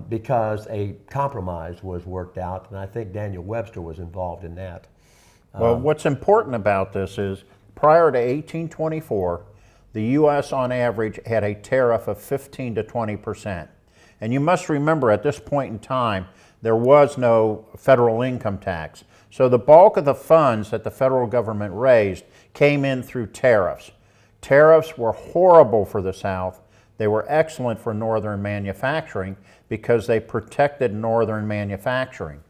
because a compromise was worked out, and I think Daniel Webster was involved in that. Well, what's important about this is prior to 1824, the U.S. on average had a tariff of 15 to 20%. And you must remember at this point in time, there was no federal income tax. So the bulk of the funds that the federal government raised came in through tariffs. Tariffs were horrible for the South. They were excellent for northern manufacturing because they protected northern manufacturing.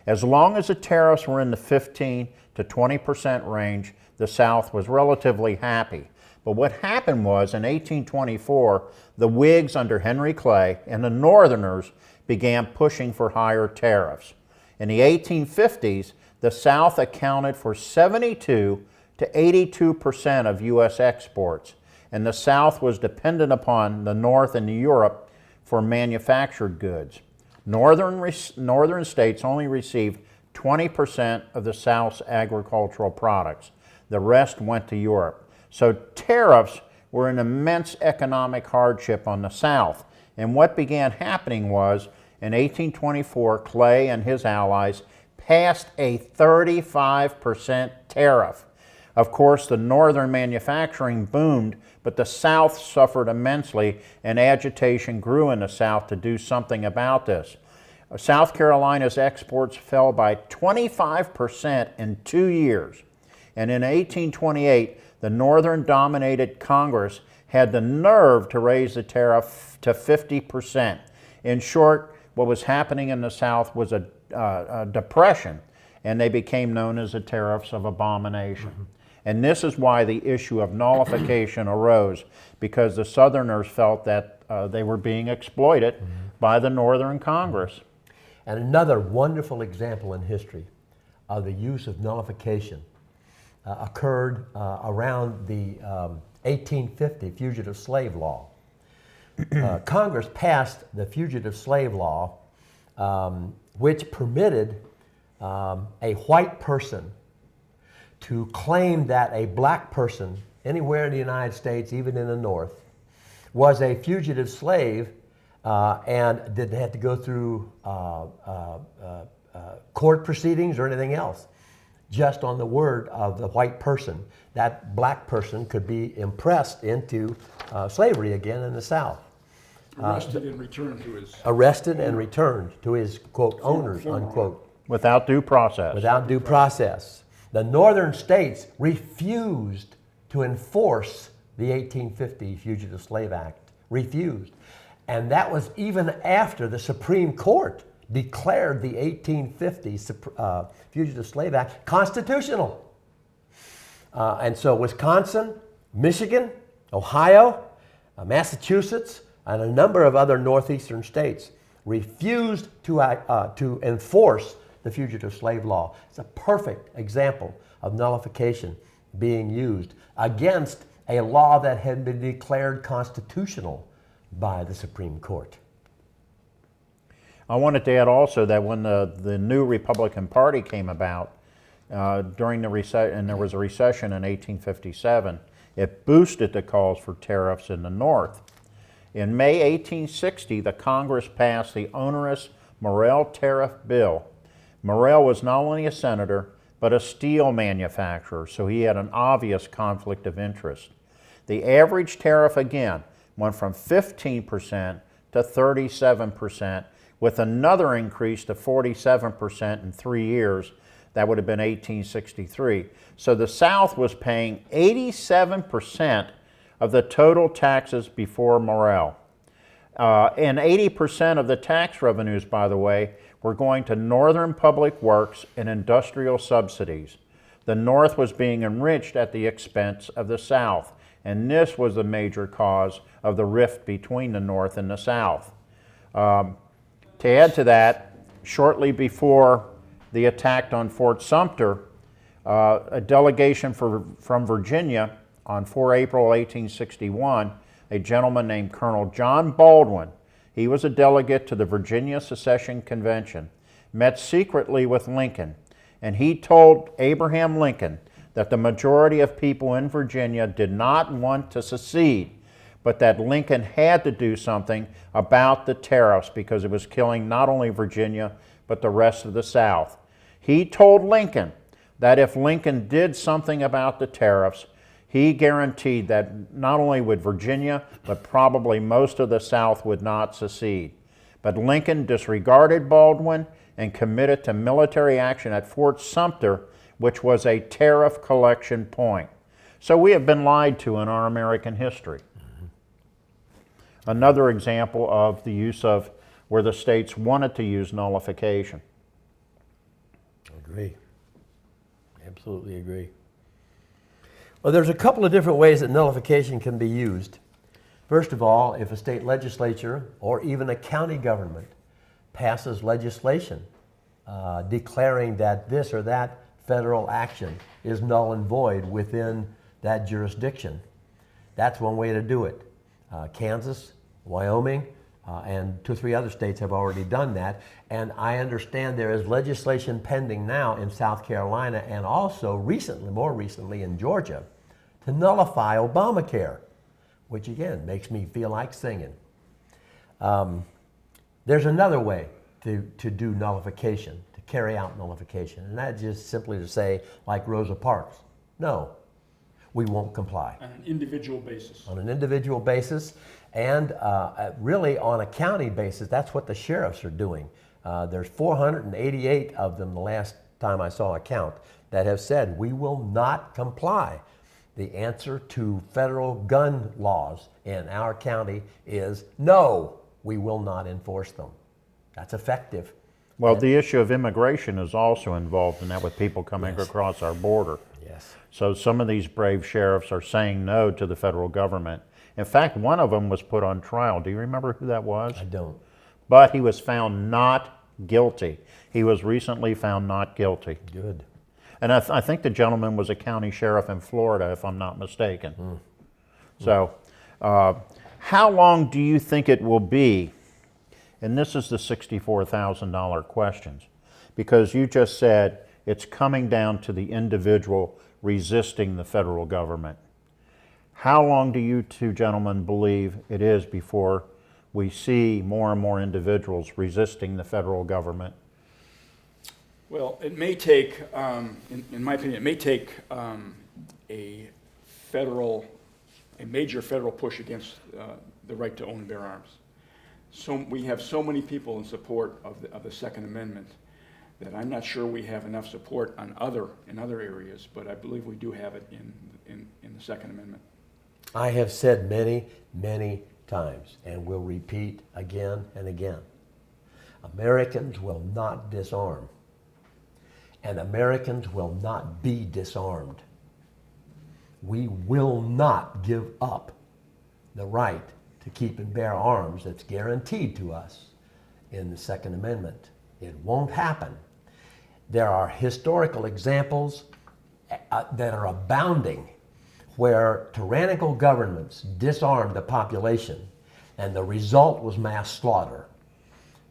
As long as the tariffs were in the 15 to 20% range, the South was relatively happy. But what happened was in 1824, the Whigs under Henry Clay and the Northerners began pushing for higher tariffs. In the 1850s, the South accounted for 72 to 82% of U.S. exports, and the South was dependent upon the North and Europe for manufactured goods. Northern states only received 20% of the South's agricultural products. The rest went to Europe. So tariffs were an immense economic hardship on the South. And what began happening was, in 1824, Clay and his allies passed a 35% tariff. Of course, the northern manufacturing boomed, but the South suffered immensely, and agitation grew in the South to do something about this. South Carolina's exports fell by 25% in 2 years. And in 1828, the Northern-dominated Congress had the nerve to raise the tariff to 50%. In short, what was happening in the South was a depression, and they became known as the tariffs of abomination. Mm-hmm. And this is why the issue of nullification arose, because the Southerners felt that they were being exploited by the Northern Congress. And another wonderful example in history of the use of nullification occurred around the 1850 Fugitive Slave Law. Congress passed the Fugitive Slave Law, which permitted a white person to claim that a black person anywhere in the United States, even in the North, was a fugitive slave and didn't have to go through court proceedings or anything else. Just on the word of the white person, that black person could be impressed into slavery again in the South. Arrested and returned to his... arrested and returned to his, quote, owners, former unquote, Without due process. without due process. The northern states refused to enforce the 1850 Fugitive Slave Act, refused. And that was even after the Supreme Court declared the 1850 Fugitive Slave Act constitutional. And so Wisconsin, Michigan, Ohio, Massachusetts, and a number of other northeastern states refused to enforce the fugitive slave law. It's a perfect example of nullification being used against a law that had been declared constitutional by the Supreme Court. I wanted to add also that when the new Republican Party came about during the recession, and there was a recession in 1857, it boosted the calls for tariffs in the North. In May 1860, the Congress passed the onerous Morrill Tariff Bill. Morrill was not only a senator, but a steel manufacturer, so he had an obvious conflict of interest. The average tariff, again, went from 15% to 37%, with another increase to 47% in 3 years. That would have been 1863. So the South was paying 87% of the total taxes before Morrill. And 80% of the tax revenues, by the way, were going to Northern public works and industrial subsidies. The North was being enriched at the expense of the South, and this was the major cause of the rift between the North and the South. To add to that, shortly before the attack on Fort Sumter, a delegation from Virginia on 4 April 1861, a gentleman named Colonel John Baldwin, he was a delegate to the Virginia Secession Convention, met secretly with Lincoln, and he told Abraham Lincoln that the majority of people in Virginia did not want to secede, but that Lincoln had to do something about the tariffs because it was killing not only Virginia, but the rest of the South. He told Lincoln that if Lincoln did something about the tariffs, he guaranteed that not only would Virginia, but probably most of the South would not secede. But Lincoln disregarded Baldwin and committed to military action at Fort Sumter, which was a tariff collection point. So we have been lied to in our American history. Another example of the use of where the states wanted to use nullification. Agree. Absolutely agree. Well, there's a couple of different ways that nullification can be used. First of all, if a state legislature or even a county government passes legislation declaring that this or that federal action is null and void within that jurisdiction, that's one way to do it. Kansas, Wyoming, and 2 or 3 other states have already done that. And I understand there is legislation pending now in South Carolina and also recently, more recently in Georgia, to nullify Obamacare, which again makes me feel like singing. There's another way to do nullification, to carry out nullification, and that's just simply to say, like Rosa Parks, no, we won't comply. On an individual basis. On an individual basis, and really on a county basis. That's what the sheriffs are doing. There's 488 of them the last time I saw a count that have said we will not comply. The answer to federal gun laws in our county is no, we will not enforce them. That's effective. Well, the issue of immigration is also involved in that with people coming across our border. Yes. So some of these brave sheriffs are saying no to the federal government. In fact, one of them was put on trial. Do you remember who that was? I don't. But he was found not guilty. He was recently found not guilty. Good. And I think the gentleman was a county sheriff in Florida, if I'm not mistaken. So how long do you think it will be? And this is the $64,000 questions. Because you just said it's coming down to the individual resisting the federal government. How long do you two gentlemen believe it is before we see more and more individuals resisting the federal government? Well, it may take, in my opinion, it may take a major federal push against the right to own and bear arms. So we have so many people in support of the Second Amendment that I'm not sure we have enough support in other areas, but I believe we do have it in the Second Amendment. I have said many, many times, and will repeat again and again, Americans will not disarm, and Americans will not be disarmed. We will not give up the right to keep and bear arms that's guaranteed to us in the Second Amendment. It won't happen. There are historical examples that are abounding where tyrannical governments disarmed the population and the result was mass slaughter.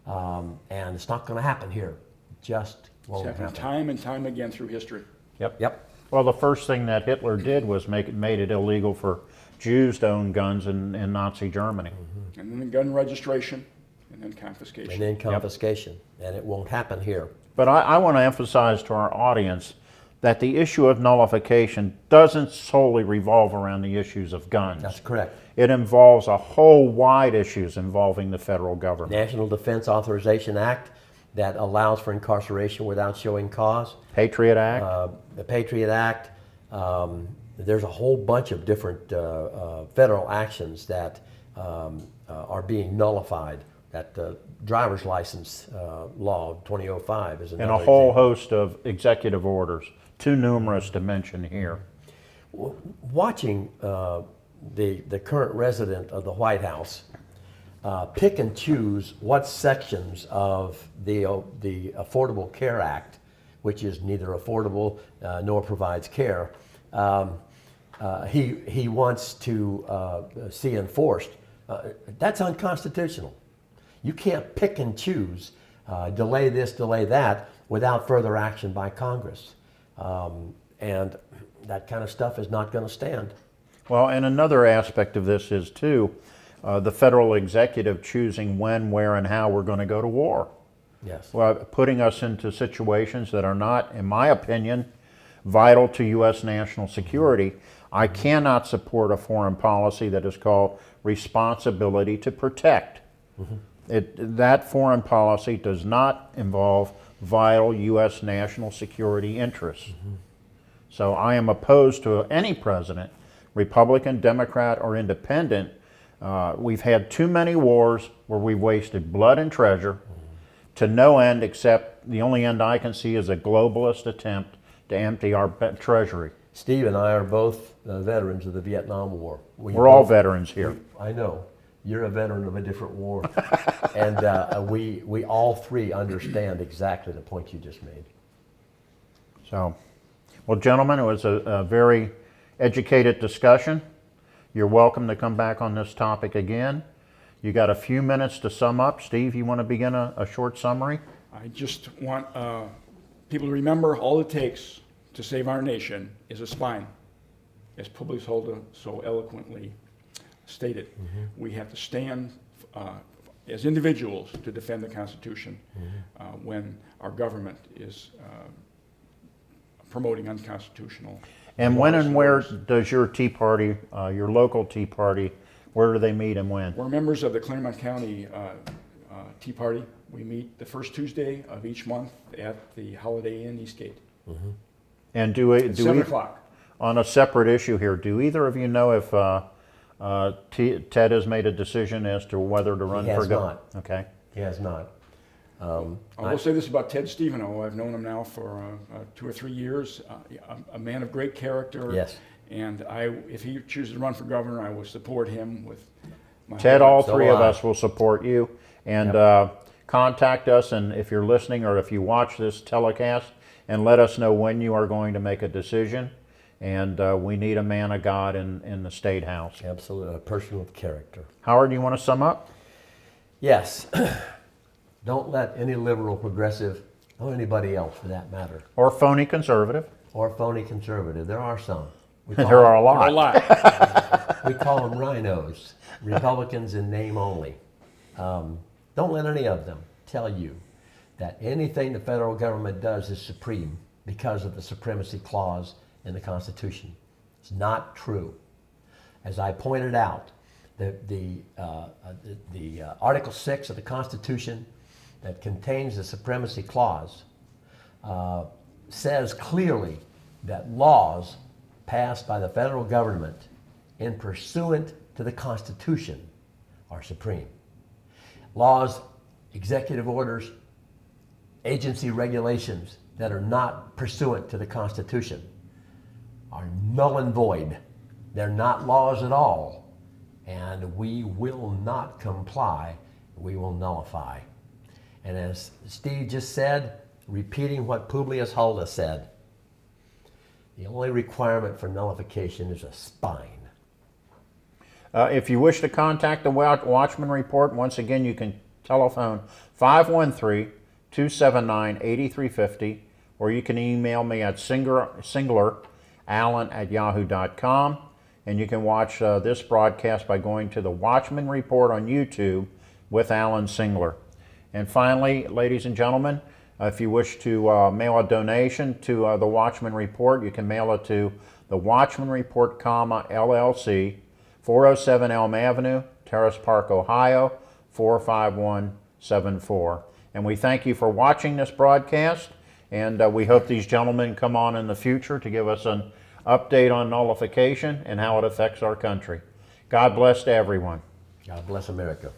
And it's not going to happen here. It just won't It's happened happen. time and time again through history. Yep. Well, the first thing that Hitler did was made it illegal for Jews to own guns in Nazi Germany. And then the gun registration, and then confiscation. And then confiscation. And it won't happen here. But I want to emphasize to our audience that the issue of nullification doesn't solely revolve around the issues of guns. That's correct. It involves a whole wide issues involving the federal government. National Defense Authorization Act that allows for incarceration without showing cause. Patriot Act. The Patriot Act. There's a whole bunch of different federal actions that are being nullified. That driver's license law 2005 is another and a whole example. host of executive orders, too numerous to mention here. Watching the current resident of the White House pick and choose what sections of the Affordable Care Act, which is neither affordable nor provides care, he wants to see enforced. That's unconstitutional. You can't pick and choose, delay this, delay that, without further action by Congress. And that kind of stuff is not going to stand. Well, and another aspect of this is, too, the federal executive choosing when, where, and how we're going to go to war. Yes. Well, putting us into situations that are not, in my opinion, vital to U.S. national security. I cannot support a foreign policy that is called responsibility to protect. That foreign policy does not involve vital U.S. national security interests. So I am opposed to any president, Republican, Democrat, or Independent. We've had too many wars where we've wasted blood and treasure to no end, except the only end I can see is a globalist attempt to empty our treasury. Steve and I are both veterans of the Vietnam War. We're all veterans here. I know. You're a veteran of a different war. And we all three understand exactly the point you just made. So, well, gentlemen, it was a very educated discussion. You're welcome to come back on this topic again. You got a few minutes to sum up. Steve, you want to begin a short summary? I just want people to remember all it takes to save our nation is a spine, as Publius Holda so eloquently stated. We have to stand as individuals to defend the Constitution when our government is promoting unconstitutional. And when and where does your Tea Party, your local Tea Party, where do they meet and when? We're members of the Claremont County Tea Party. We meet the first Tuesday of each month at the Holiday Inn Eastgate. And do 7 o'clock. On a separate issue here, do either of you know if Ted has made a decision as to whether to run He for has governor? not. Okay. He has not. I will say this about Ted Stevenow. I've known him now for 2 or 3 years. A man of great character. Yes. And if he chooses to run for governor, I will support him with my Ted, heart. all So three will of I. us will support you. And contact us, and if you're listening or if you watch this telecast, and let us know when you are going to make a decision. And we need a man of God in the State House. Absolutely. A person with character. Howard, you want to sum up? Yes. Don't let any liberal, progressive, or anybody else for that matter, Or phony conservative? or phony conservative, there are some. We There call are a A lot. lot. We call them rhinos, Republicans in name only. Don't let any of them tell you that anything the federal government does is supreme because of the supremacy clause in the Constitution. It's not true. As I pointed out, The Article 6 of the Constitution that contains the Supremacy Clause says clearly that laws passed by the federal government in pursuant to the Constitution are supreme. Laws, executive orders, agency regulations that are not pursuant to the Constitution are null and void. They're not laws at all, and we will not comply. We will nullify. And as Steve just said, repeating what Publius Hulda said, the only requirement for nullification is a spine. If you wish to contact the Watchman Report, once again, you can telephone 513-279-8350, or you can email me at singlerallen@yahoo.com. And you can watch this broadcast by going to the Watchman Report on YouTube with Alan Singler. And finally, ladies and gentlemen, if you wish to mail a donation to the Watchman Report, you can mail it to the Watchman Report, LLC, 407 Elm Avenue, Terrace Park, Ohio, 45174. And we thank you for watching this broadcast, and we hope these gentlemen come on in the future to give us an update on nullification and how it affects our country. God bless to everyone. God bless America.